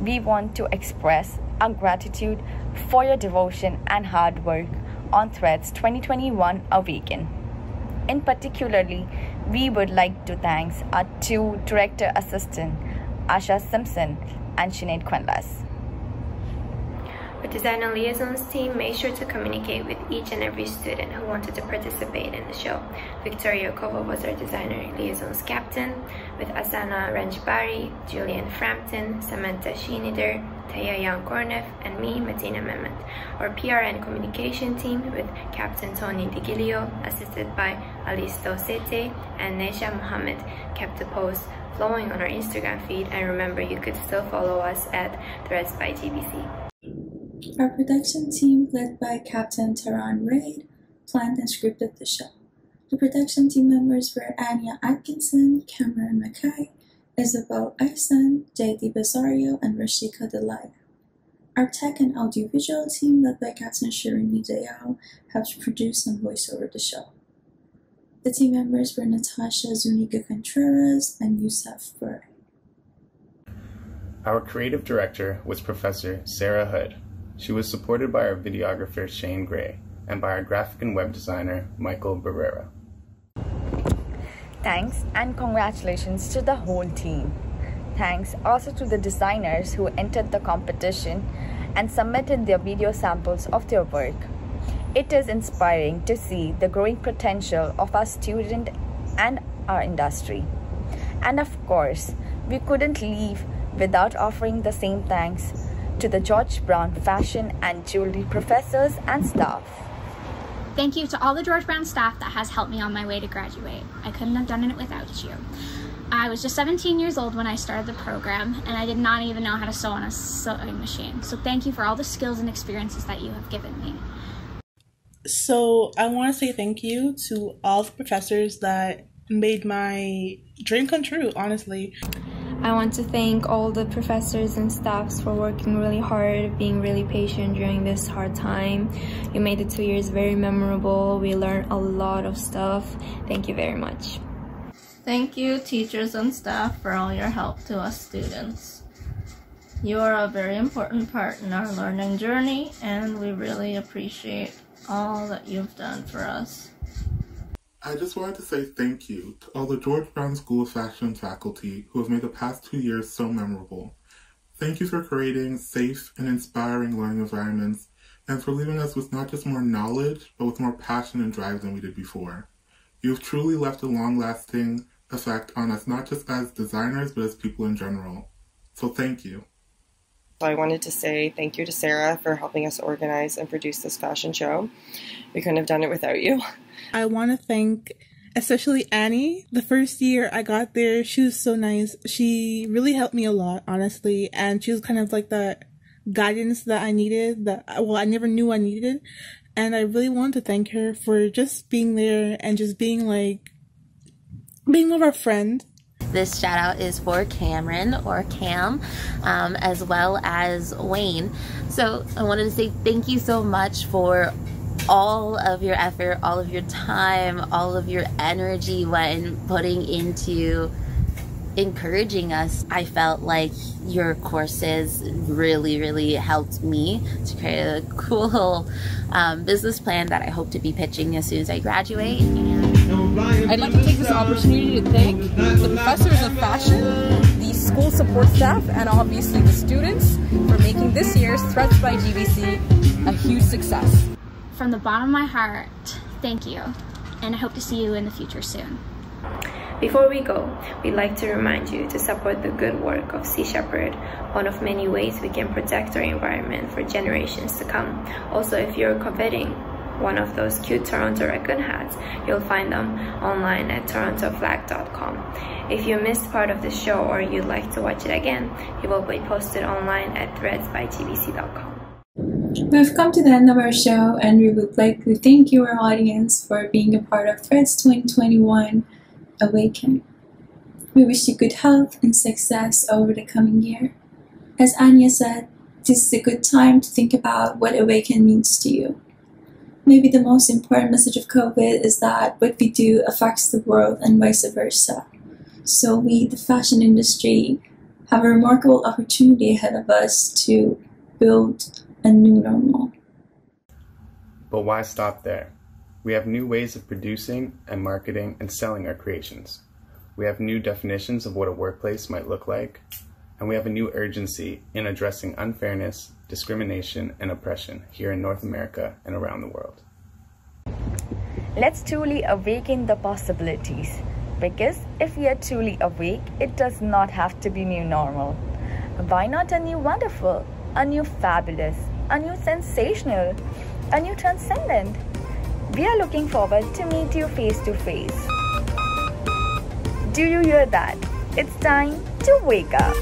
We want to express our gratitude for your devotion and hard work on Threads 2021 Awaken. In particularly, we would like to thank our two director assistants, Asha Simpson and Sinead Quenlas. The Designer Liaisons team made sure to communicate with each and every student who wanted to participate in the show. Victoria Kova was our Designer Liaisons captain, with Asana Ranjbari, Julian Frampton, Samantha Sheenider, Taya Young Korneff, and me, Matina Mehmet. Our PR and communication team with Captain Tony DiGilio, assisted by Alisto Sete, and Nesha Mohammed, kept the posts flowing on our Instagram feed, and remember you could still follow us at Threads by GBC. Our production team, led by Captain Taran Raid, planned and scripted the show. The production team members were Anya Atkinson, Cameron Mackay, Isabel Eisen, J.D. Bazario, and Rashika Delaya. Our tech and audiovisual team, led by Captain Shirini Dayal, helped produce and voice over the show. The team members were Natasha Zuniga Contreras and Yusuf Burray. Our creative director was Professor Sarah Hood. She was supported by our videographer Shane Gray and by our graphic and web designer Michael Barrera. Thanks and congratulations to the whole team. Thanks also to the designers who entered the competition and submitted their video samples of their work. It is inspiring to see the growing potential of our student and our industry. And of course, we couldn't leave without offering the same thanks to the George Brown fashion and jewelry professors and staff. Thank you to all the George Brown staff that has helped me on my way to graduate. I couldn't have done it without you. I was just 17 years old when I started the program, and I did not even know how to sew on a sewing machine. So thank you for all the skills and experiences that you have given me. So I want to say thank you to all the professors that made my dream come true, honestly. I want to thank all the professors and staffs for working really hard, being really patient during this hard time. You made the 2 years very memorable. We learned a lot of stuff. Thank you very much. Thank you, teachers and staff, for all your help to us students. You are a very important part in our learning journey, and we really appreciate all that you've done for us. I just wanted to say thank you to all the George Brown School of Fashion faculty who have made the past 2 years so memorable. Thank you for creating safe and inspiring learning environments and for leaving us with not just more knowledge, but with more passion and drive than we did before. You have truly left a long-lasting effect on us, not just as designers, but as people in general. So thank you. I wanted to say thank you to Sarah for helping us organize and produce this fashion show. We couldn't have done it without you. I want to thank especially Annie. The first year I got there, she was so nice. She really helped me a lot, honestly, and she was kind of like the guidance that I needed, I never knew I needed. And I really wanted to thank her for just being there and just being more of our friend. This shout out is for Cameron, or Cam, as well as Wayne. So I wanted to say thank you so much for all of your effort, all of your time, all of your energy when putting into encouraging us. I felt like your courses really helped me to create a cool little business plan that I hope to be pitching as soon as I graduate. I'd like to take this opportunity to thank the professors of fashion, the school support staff, and obviously the students for making this year's Threads by GBC a huge success. From the bottom of my heart, thank you, and I hope to see you in the future soon. Before we go, we'd like to remind you to support the good work of Sea Shepherd, one of many ways we can protect our environment for generations to come. Also, if you're coveting one of those cute Toronto raccoon hats, you'll find them online at torontoflag.com. If you missed part of the show or you'd like to watch it again, it will be posted online at threadsbygbc.com. We've come to the end of our show, and we would like to thank you, our audience, for being a part of Threads 2021 Awaken. We wish you good health and success over the coming year. As Anya said, this is a good time to think about what Awaken means to you. Maybe the most important message of COVID is that what we do affects the world and vice versa. So we, the fashion industry, have a remarkable opportunity ahead of us to build a new normal. But why stop there? We have new ways of producing and marketing and selling our creations. We have new definitions of what a workplace might look like, and we have a new urgency in addressing unfairness, discrimination, and oppression here in North America and around the world. Let's truly awaken the possibilities, because if we are truly awake, it does not have to be new normal. Why not a new wonderful, a new fabulous, a new sensational, a new transcendent? We are looking forward to meet you face to face. Do you hear that? It's time to wake up.